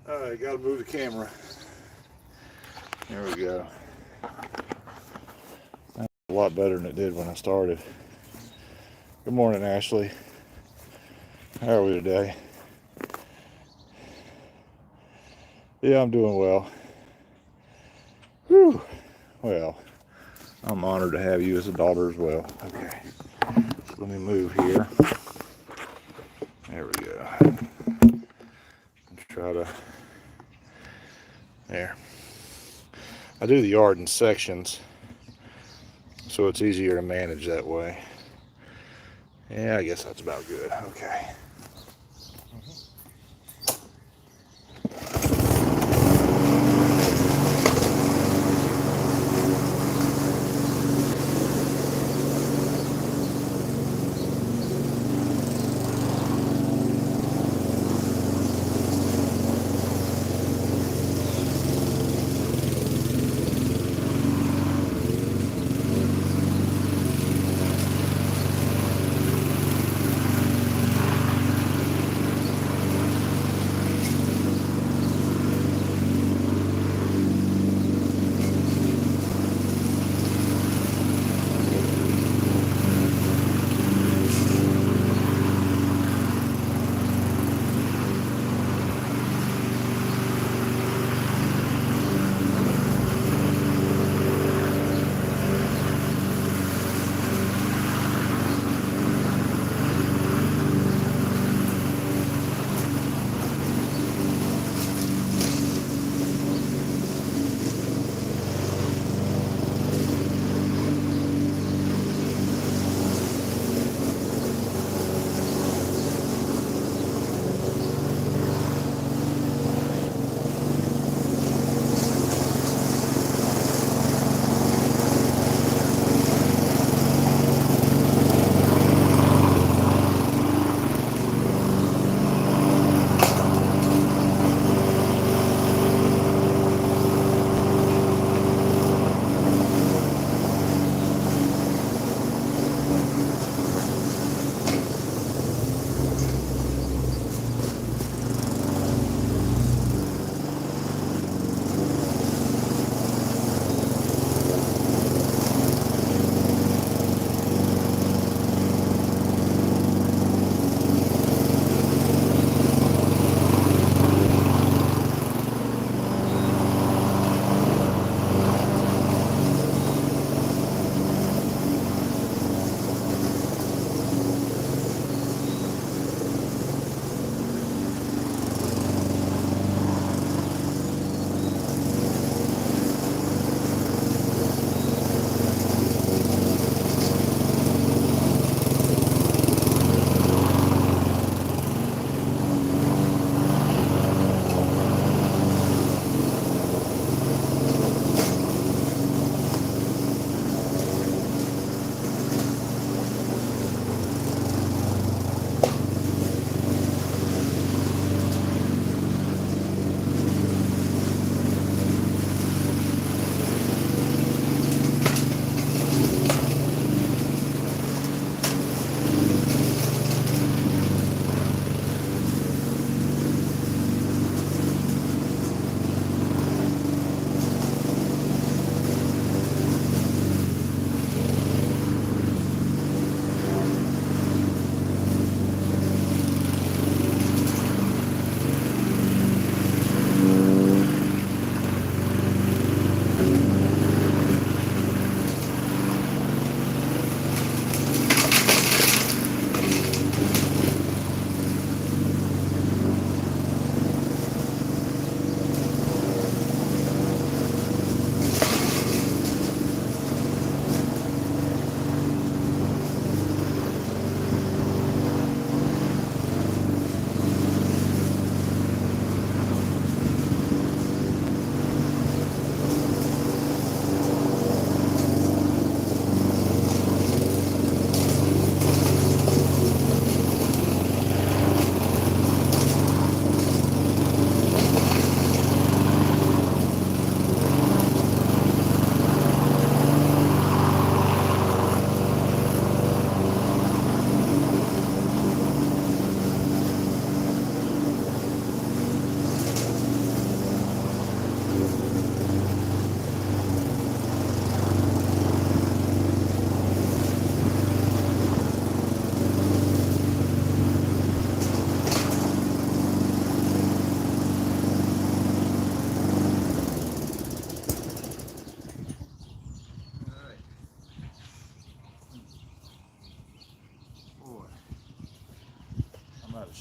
Alright, gotta move the camera. There we go. That's a lot better than it did when I started. Good morning, Ashley. How are we today? Yeah, I'm doing well. Whew. Well, I'm honored to have you as a daughter as well. Okay. So let me move here. There we go. Let's try to... There. I do the yard in sections, so it's easier to manage that way. Yeah, I guess that's about good. Okay.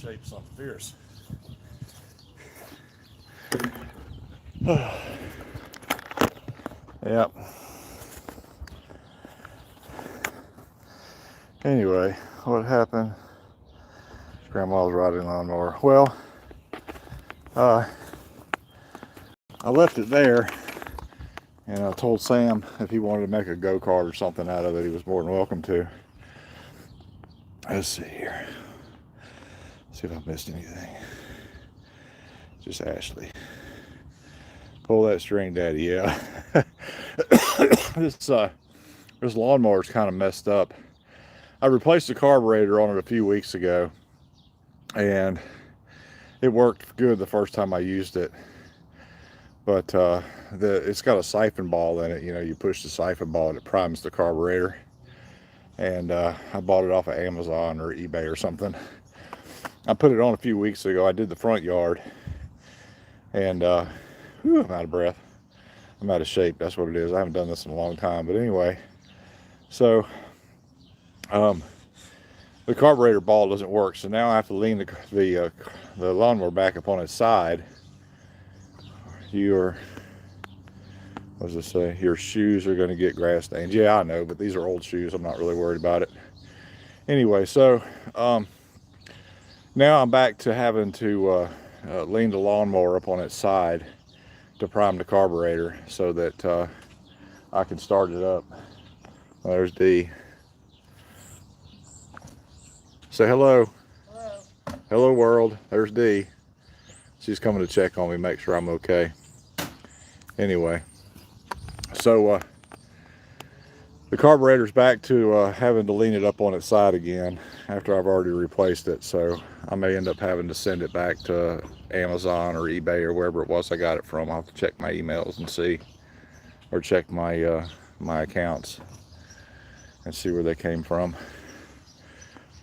shape something fierce. Yep. Anyway, what happened? Grandma was riding a lawnmower. Well, I left it there, and I told Sam if he wanted to make a go-kart or something out of it, he was more than welcome to. Let's see here. See if I missed anything. Just Ashley. Pull that string, Daddy. Yeah. This lawnmower is kind of messed up. I replaced the carburetor on it a few weeks ago, and it worked good the first time I used it. But it's got a siphon ball in it. You know, you push the siphon ball and it primes the carburetor. And I bought it off of Amazon or eBay or something. I put it on a few weeks ago. I did the front yard, and whew, I'm out of breath. I'm out of shape. That's what it is. I haven't done this in a long time. But anyway, so the carburetor ball doesn't work. So now I have to lean the lawnmower back up on its side. What does it say? Your shoes are going to get grass stains. Yeah, I know, but these are old shoes. I'm not really worried about it. Anyway, so now I'm back to having to lean the lawnmower up on its side to prime the carburetor so that I can start it up. There's Dee. Say hello. Hello. Hello, world. There's Dee. She's coming to check on me, make sure I'm okay. Anyway, so the carburetor's back to having to lean it up on its side again after I've already replaced it. So I may end up having to send it back to Amazon or eBay or wherever it was I got it from. I'll have to check my emails and see, or check my my accounts and see where they came from.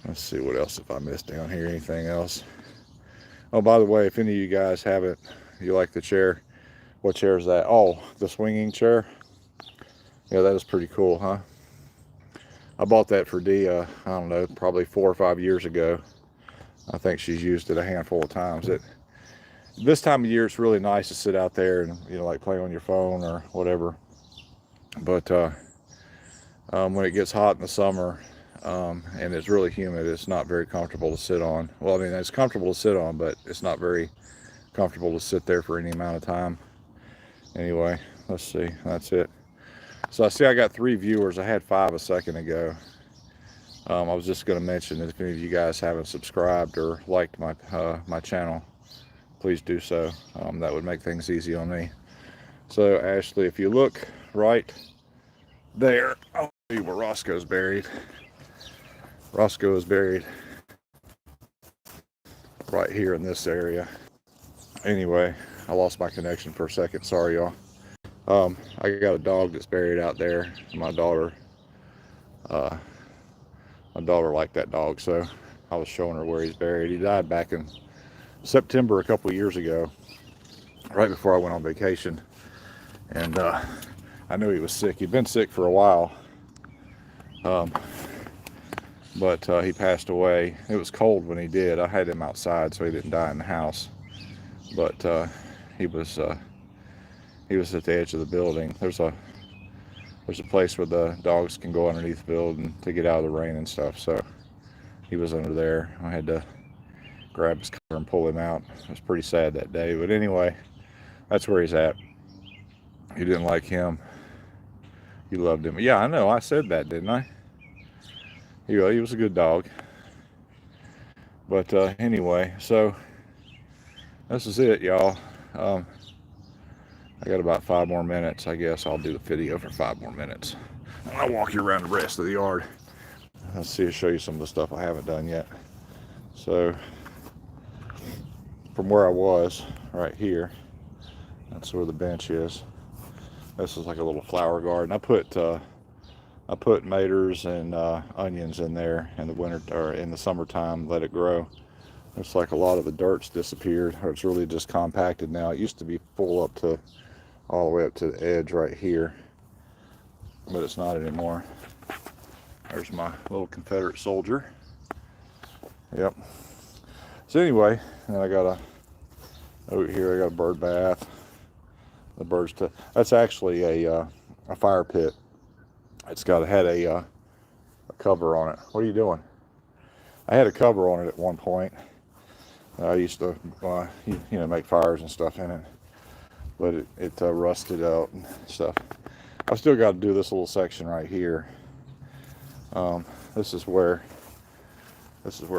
Let's see what else if I missed down here. Anything else? Oh, by the way, if any of you guys haven't, you like the chair, what chair is that? Oh, the swinging chair. Yeah, that is pretty cool, huh? I bought that for Dee, I don't know, probably 4 or 5 years ago. I think she's used it a handful of times. This time of year, it's really nice to sit out there and, you know, like play on your phone or whatever. But when it gets hot in the summer and it's really humid, it's not very comfortable to sit on. Well, I mean, it's comfortable to sit on, but it's not very comfortable to sit there for any amount of time. Anyway, let's see. That's it. So I see I got 3 viewers. I had 5 a second ago. I was just going to mention that if any of you guys haven't subscribed or liked my my channel, please do so. That would make things easy on me. So Ashley, if you look right there, I'll see where Roscoe's buried. Roscoe is buried right here in this area. Anyway, I lost my connection for a second. Sorry, y'all. I got a dog that's buried out there. My daughter liked that dog, so I was showing her where he's buried. He died back in September a couple of years ago, right before I went on vacation. And I knew he was sick. He'd been sick for a while, but he passed away. It was cold when he did. I had him outside so he didn't die in the house, but he was at the edge of the building. There's a place where the dogs can go underneath the building to get out of the rain and stuff. So he was under there. I had to grab his collar and pull him out. It was pretty sad that day. But anyway, that's where he's at. You didn't like him. You loved him. Yeah, I know. I said that, didn't I? He was a good dog. But anyway, so this is it, y'all. I got about 5 more minutes. I guess I'll do the video for 5 more minutes. I'll walk you around the rest of the yard. Let's see, I'll show you some of the stuff I haven't done yet. So, from where I was, right here, that's where the bench is. This is like a little flower garden. I put maters and onions in there in the winter or in the summertime. Let it grow. Looks like a lot of the dirt's disappeared, or it's really just compacted now. It used to be full up to all the way up to the edge right here, but it's not anymore. There's my little Confederate soldier. Yep. So anyway, and I got over here I got a bird bath. The birds that's actually a fire pit. It's had a cover on it. What are you doing? I had a cover on it at one point. I used to make fires and stuff in it, but it rusted out and stuff. I've still got to do this little section right here. This is where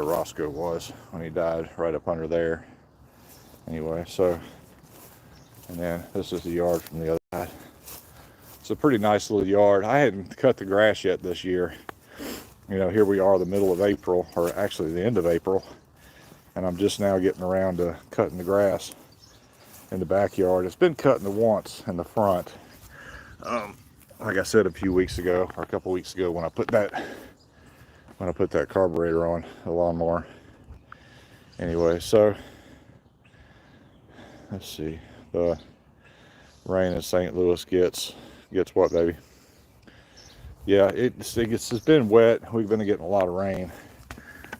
Roscoe was when he died, right up under there. Anyway, so, and then this is the yard from the other side. It's a pretty nice little yard. I hadn't cut the grass yet this year. You know, here we are the middle of April, or actually the end of April, and I'm just now getting around to cutting the grass in the backyard. It's been cutting once in the front. Like I said a few weeks ago, or a couple weeks ago, when I put that carburetor on the lawnmower. Anyway, so let's see. The rain in St. Louis gets what, baby? Yeah, it's been wet. We've been getting a lot of rain,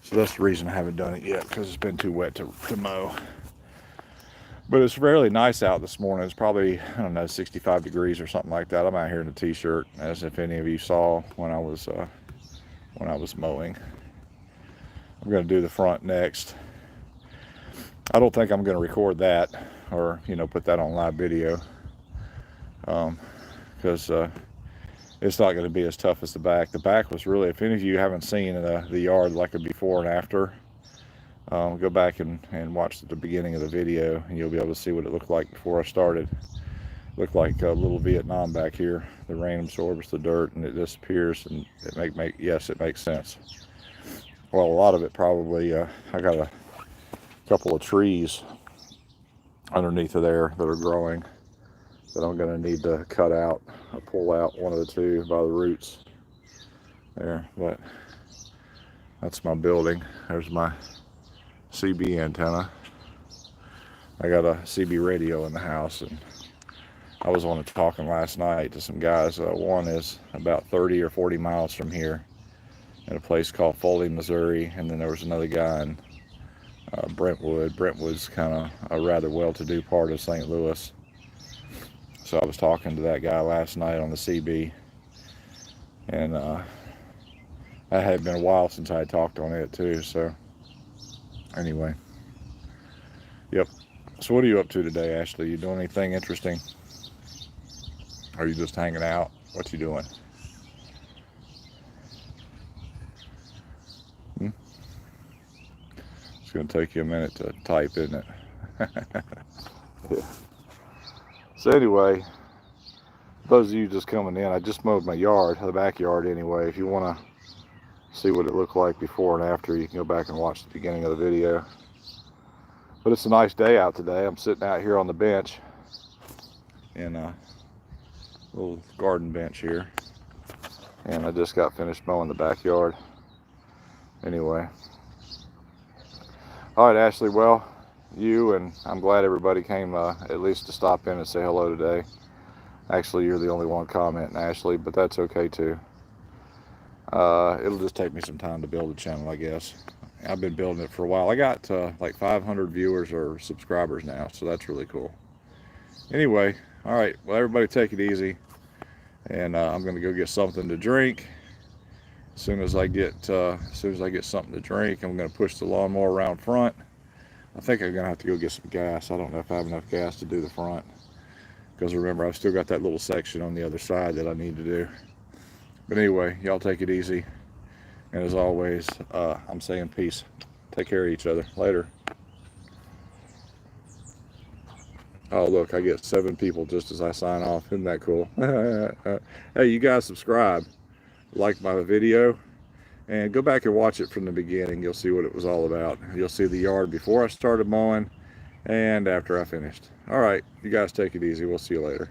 so that's the reason I haven't done it yet, because it's been too wet to mow. But it's fairly nice out this morning. It's probably, I don't know, 65 degrees or something like that. I'm out here in a t-shirt, as if any of you saw when I was mowing. I'm going to do the front next. I don't think I'm going to record that, or put that on live video, because it's not going to be as tough as the back. The back was really, if any of you haven't seen the yard like a before and after, go back and watch the beginning of the video, and you'll be able to see what it looked like before I started. It looked like a little Vietnam back here. The rain absorbs the dirt and it disappears, and yes, it makes sense. Well, a lot of it probably, I got a couple of trees underneath of there that are growing that I'm going to need to cut out. I'll pull out one of the two by the roots there, but that's my building. There's my CB antenna. I got a CB radio in the house, and I was on talking last night to some guys. One is about 30 or 40 miles from here in a place called Foley, Missouri, and then there was another guy in Brentwood. Brentwood's kind of a rather well-to-do part of St. Louis. So I was talking to that guy last night on the CB, and that had been a while since I had talked on it too. So anyway, yep. So what are you up to today, Ashley? You doing anything interesting? Are you just hanging out? What you doing? It's going to take you a minute to type, isn't it? Yeah. So anyway, those of you just coming in, I just mowed my yard, the backyard anyway. If you want to see what it looked like before and after, you can go back and watch the beginning of the video. But it's a nice day out today. I'm sitting out here on the bench in a little garden bench here, and I just got finished mowing the backyard. Anyway, all right, Ashley, well, and I'm glad everybody came at least to stop in and say hello today. Actually, you're the only one commenting, Ashley, but that's okay too. It'll just take me some time to build a channel, I guess. I've been building it for a while. I got like 500 viewers or subscribers now, so that's really cool. Anyway, all right, well, everybody take it easy, and I'm going to go get something to drink. As soon as I get something to drink, I'm going to push the lawnmower around front. I think I'm going to have to go get some gas. I don't know if I have enough gas to do the front, because remember, I've still got that little section on the other side that I need to do. But anyway, y'all take it easy. And as always, I'm saying peace. Take care of each other. Later. Oh, look, I get 7 people just as I sign off. Isn't that cool? Hey, you guys subscribe, like my video, and go back and watch it from the beginning. You'll see what it was all about. You'll see the yard before I started mowing and after I finished. All right, you guys take it easy. We'll see you later.